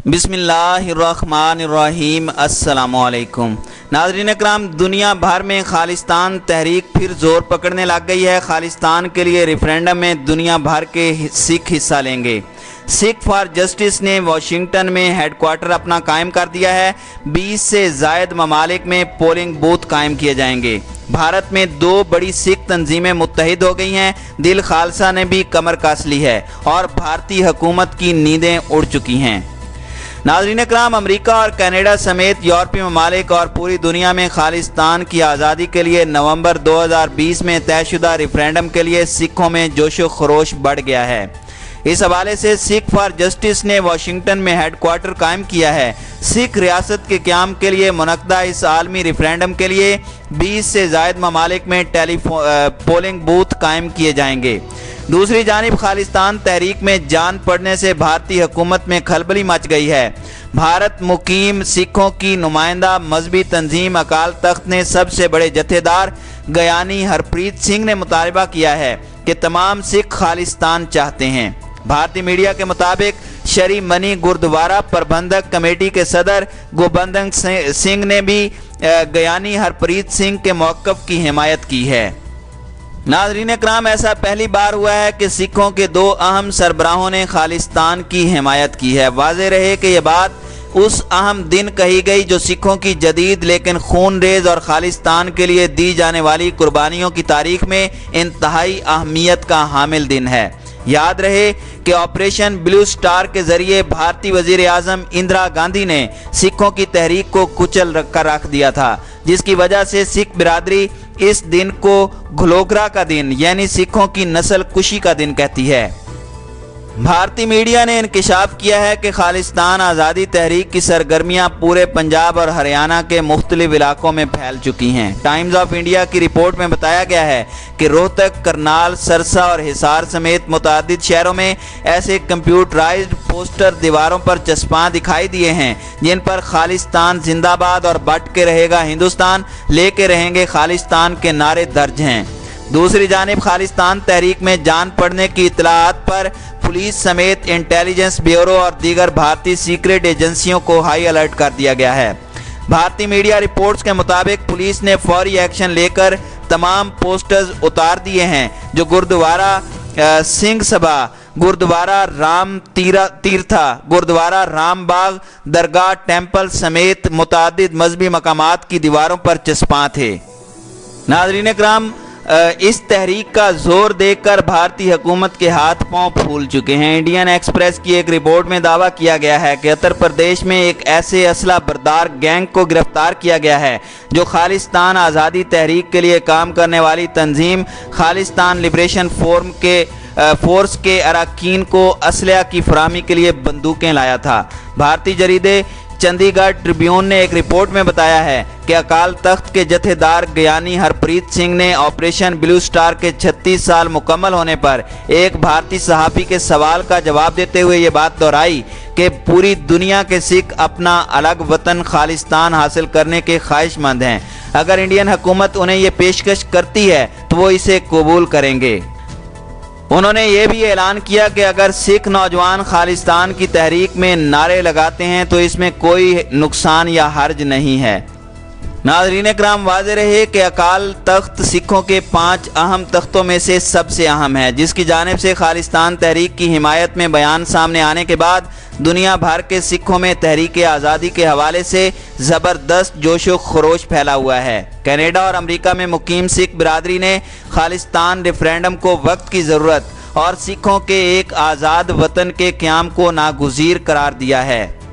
बिस्मिल्लाहिर्रहमानिर्रहीम। अस्सलामुअलैकुम नाज़रीन अकराम, दुनिया भर में खालिस्तान तहरीक फिर ज़ोर पकड़ने लग गई है। खालिस्तान के लिए रेफरेंडम में दुनिया भर के सिख हिस्सा लेंगे। सिख फॉर जस्टिस ने वाशिंगटन में हेडक्वार्टर अपना कायम कर दिया है। 20 से ज़ायद ममालिक में पोलिंग बूथ कायम किए जाएंगे। भारत में 2 बड़ी सिख तंजीमें मुत्तहिद हो गई हैं। दिल खालसा ने भी कमर कस ली है और भारतीय हुकूमत की नींदें उड़ चुकी हैं। नाज़रीन अकराम, अमेरिका और कनाडा समेत यूरोपीय ममालिक और पूरी दुनिया में खालिस्तान की आज़ादी के लिए नवंबर 2020 में तयशुदा रेफरेंडम के लिए सिखों में जोशो खरोश बढ़ गया है। इस हवाले से सिख फॉर जस्टिस ने वाशिंगटन में हेडक्वार्टर कायम किया है। सिख रियासत के क़याम के लिए मुनक्दा इस आलमी रेफरेंडम के लिए 20 से ज़ायद ममालिक में पोलिंग बूथ कायम किए जाएंगे। दूसरी जानिब खालिस्तान तहरीक में जान पड़ने से भारतीय हुकूमत में खलबली मच गई है। भारत मुकीम सिखों की नुमाइंदा मजहबी तंजीम अकाल तख्त ने सबसे बड़े जत्थेदार गयानी हरप्रीत सिंह ने मुतालबा किया है कि तमाम सिख खालिस्तान चाहते हैं। भारतीय मीडिया के मुताबिक शरी मनी गुरुद्वारा प्रबंधक कमेटी के सदर गोबंदन सिंह ने भी गयानी हरप्रीत सिंह के मौक़िफ़ की हिमायत की है। नाज़रीन अकराम, ऐसा पहली बार हुआ है कि सिखों के 2 अहम सरबराहों ने खालिस्तान की हिमायत की है। वाज़ेह रहे कि यह बात उस अहम दिन कही गई जो सिखों की जदीद लेकिन खूनरेज और खालिस्तान के लिए दी जाने वाली कुर्बानियों की तारीख में इंतहाई अहमियत का हामिल दिन है। याद रहे कि ऑपरेशन ब्लू स्टार के जरिए भारतीय वजीर आज़म इंदिरा गांधी ने सिखों की तहरीक को कुचल कर रख दिया था, जिसकी वजह से सिख बिरादरी इस दिन को घुलोगरा का दिन यानी सिखों की नस्ल कुशी का दिन कहती है। भारतीय मीडिया ने इंकशाफ किया है कि खालिस्तान आज़ादी तहरीक की सरगर्मियां पूरे पंजाब और हरियाणा के मुख्तलिफ इलाकों में फैल चुकी हैं। टाइम्स ऑफ इंडिया की रिपोर्ट में बताया गया है कि रोहतक, करनाल, सरसा और हिसार समेत मुतादिद शहरों में ऐसे कंप्यूटराइज्ड पोस्टर दीवारों पर चस्पां दिखाई दिए हैं जिन पर खालिस्तान जिंदाबाद और बट के रहेगा हिंदुस्तान, लेके रहेंगे खालिस्तान के नारे दर्ज हैं। दूसरी जानिब खालिस्तान तहरीक में जान पड़ने की इतलात पर पुलिस समेत इंटेलिजेंस ब्यूरो और दीगर भारतीय सीक्रेट एजेंसियों को हाई अलर्ट कर दिया गया है। भारतीय मीडिया रिपोर्ट्स के मुताबिक पुलिस ने फौरी एक्शन लेकर तमाम पोस्टर्स उतार दिए हैं जो गुरुद्वारा सिंह सभा, गुरुद्वारा राम तीर्था, गुरुद्वारा रामबाग, दरगाह, टेम्पल समेत मुतादिद मजहबी मकामात की दीवारों पर चस्पां थे। नाज़रीन इकराम, इस तहरीक का जोर देखकर भारतीय हुकूमत के हाथ पांव फूल चुके हैं। इंडियन एक्सप्रेस की एक रिपोर्ट में दावा किया गया है कि उत्तर प्रदेश में एक ऐसे असला बरदार गैंग को गिरफ्तार किया गया है जो खालिस्तान आज़ादी तहरीक के लिए काम करने वाली तंजीम खालिस्तान लिबरेशन फोर्स के अरकान को असलहा की फराहमी के लिए बंदूकें लाया था। भारतीय जरीदे चंडीगढ़ ट्रिब्यून ने एक रिपोर्ट में बताया है कि अकाल तख्त के जत्थेदार गयानी हरप्रीत सिंह ने ऑपरेशन ब्लू स्टार के 36 साल मुकम्मल होने पर एक भारतीय सहाफ़ी के सवाल का जवाब देते हुए ये बात दोहराई कि पूरी दुनिया के सिख अपना अलग वतन खालिस्तान हासिल करने के ख्वाहिशमंद हैं। अगर इंडियन हुकूमत उन्हें ये पेशकश करती है तो वो इसे कबूल करेंगे। उन्होंने ये भी ऐलान किया कि अगर सिख नौजवान खालिस्तान की तहरीक में नारे लगाते हैं तो इसमें कोई नुकसान या हर्ज नहीं है। नाज़रीन इकराम, वाज़ेह रहे कि अकाल तख्त सिखों के 5 अहम तख्तों में से सबसे अहम है, जिसकी जानिब से खालिस्तान तहरीक की हिमायत में बयान सामने आने के बाद दुनिया भर के सिखों में तहरीक आज़ादी के हवाले से ज़बरदस्त जोशो खरोश फैला हुआ है। कनाडा और अमेरिका में मुकीम सिख बिरादरी ने खालिस्तान रेफरेंडम को वक्त की ज़रूरत और सिखों के एक आज़ाद वतन के क़याम को नागुज़ीर करार दिया है।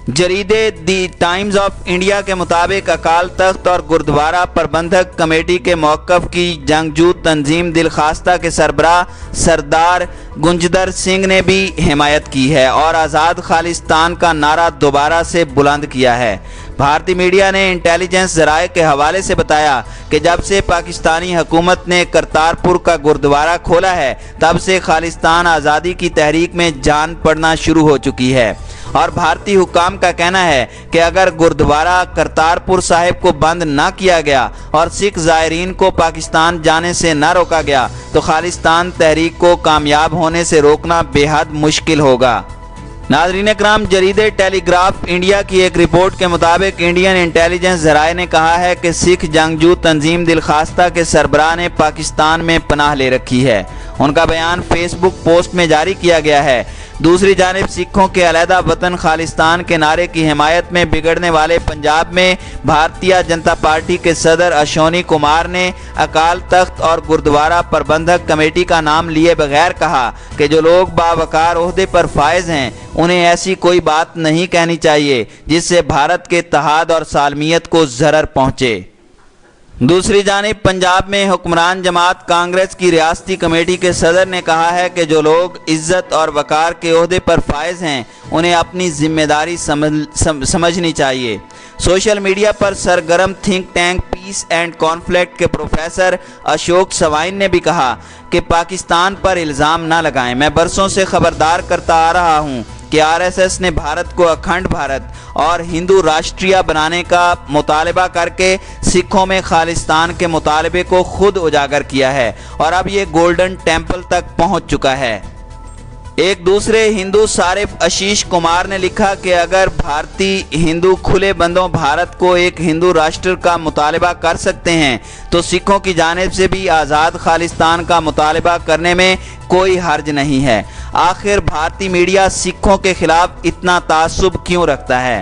जरीदे दी टाइम्स ऑफ इंडिया के मुताबिक अकाल तख्त और गुरुद्वारा प्रबंधक कमेटी के मौक़िफ़ की जंगजू तंजीम दिल खास्ता के सरबराह सरदार गुंजदर सिंह ने भी हिमायत की है और आज़ाद खालिस्तान का नारा दोबारा से बुलंद किया है। भारतीय मीडिया ने इंटेलिजेंस ज़राए के हवाले से बताया कि जब से पाकिस्तानी हुकूमत ने करतारपुर का गुरुद्वारा खोला है तब से खालिस्तान आज़ादी की तहरीक में जान पड़ना शुरू हो चुकी है और भारतीय हुकाम का कहना है कि अगर गुरुद्वारा करतारपुर साहिब को बंद न किया गया और सिख ज़ायरीन को पाकिस्तान जाने से न रोका गया तो खालिस्तान तहरीक को कामयाब होने से रोकना बेहद मुश्किल होगा। नाज़रीन इकराम, जरीदे टेलीग्राफ इंडिया की एक रिपोर्ट के मुताबिक इंडियन इंटेलिजेंस ज़राए ने कहा है कि सिख जंगजू तंजीम दिल खास्ता के सरबराह ने पाकिस्तान में पनाह ले रखी है। उनका बयान फेसबुक पोस्ट में जारी किया गया है। दूसरी जानिब सिखों के अलहदा वतन खालिस्तान के नारे की हिमायत में बिगड़ने वाले पंजाब में भारतीय जनता पार्टी के सदर अश्विनी कुमार ने अकाल तख्त और गुरुद्वारा प्रबंधक कमेटी का नाम लिए बगैर कहा कि जो लोग बावकार ओहदे पर फायज हैं उन्हें ऐसी कोई बात नहीं कहनी चाहिए जिससे भारत के इत्तेहाद और सालमियत को ज़रर पहुँचे। दूसरी जानिब पंजाब में हुक्मरान जमात कांग्रेस की रियासती कमेटी के सदर ने कहा है कि जो लोग इज्जत और वकार के ओहदे पर फायज हैं उन्हें अपनी जिम्मेदारी समझनी चाहिए। सोशल मीडिया पर सरगर्म think tank peace and conflict के प्रोफेसर अशोक सवाइन ने भी कहा कि पाकिस्तान पर इल्ज़ाम न लगाएं। मैं बरसों से खबरदार करता आ रहा हूँ कि आरएसएस ने भारत को अखंड भारत और हिंदू राष्ट्रीय बनाने का मुतालबा करके सिखों में खालिस्तान के मुतालबे को खुद उजागर किया है और अब ये गोल्डन टेम्पल तक पहुंच चुका है। एक दूसरे हिंदू सारिफ आशीष कुमार ने लिखा कि अगर भारतीय हिंदू खुले बंदों भारत को एक हिंदू राष्ट्र का मुतालबा कर सकते हैं तो सिखों की जानिब से भी आज़ाद खालिस्तान का मुतालबा करने में कोई हर्ज नहीं है। आखिर भारतीय मीडिया सिखों के खिलाफ इतना तासुब क्यों रखता है?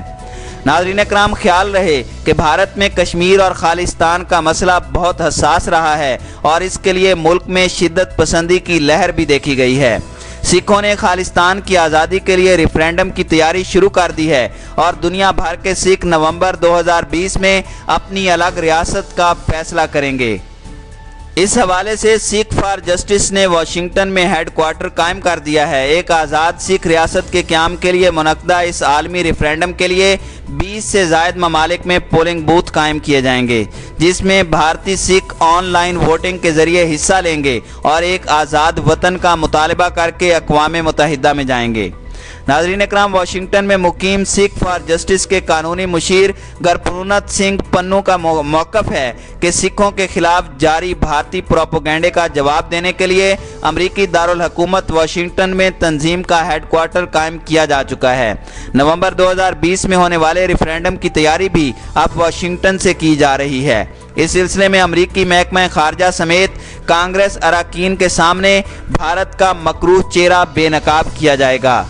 नाज़रीन इकराम, ख्याल रहे कि भारत में कश्मीर और खालिस्तान का मसला बहुत हसास रहा है और इसके लिए मुल्क में शिद्दत पसंदी की लहर भी देखी गई है। सिखों ने खालिस्तान की आज़ादी के लिए रेफरेंडम की तैयारी शुरू कर दी है और दुनिया भर के सिख नवंबर 2020 में अपनी अलग रियासत का फैसला करेंगे। इस हवाले से सिख फॉर जस्टिस ने वाशिंगटन में हेडक्वार्टर कायम कर दिया है। एक आज़ाद सिख रियासत के क़याम के लिए मुनक्कदा इस आलमी रेफरेंडम के लिए 20 से ज़ायद ममालिक में पोलिंग बूथ कायम किए जाएंगे जिसमें भारतीय सिख ऑनलाइन वोटिंग के ज़रिए हिस्सा लेंगे और एक आज़ाद वतन का मुतालबा करके अक़वाम मुत्तहिदा में जाएंगे। नाज़रीन इकराम, वाशिंगटन में मुकीम सिख फॉर जस्टिस के कानूनी मुशीर गुरप्रीत सिंह पन्नू का मौक़िफ़ है कि सिखों के खिलाफ जारी भारतीय प्रोपेगेंडे का जवाब देने के लिए अमरीकी दारुल हुकूमत वाशिंगटन में तंजीम का हेडक्वार्टर कायम किया जा चुका है। नवंबर 2020 में होने वाले रेफरेंडम की तैयारी भी अब वाशिंगटन से की जा रही है। इस सिलसिले में अमरीकी महकमा खारजा समेत कांग्रेस अरकान के सामने भारत का मकरूह चेहरा बेनकाब किया जाएगा।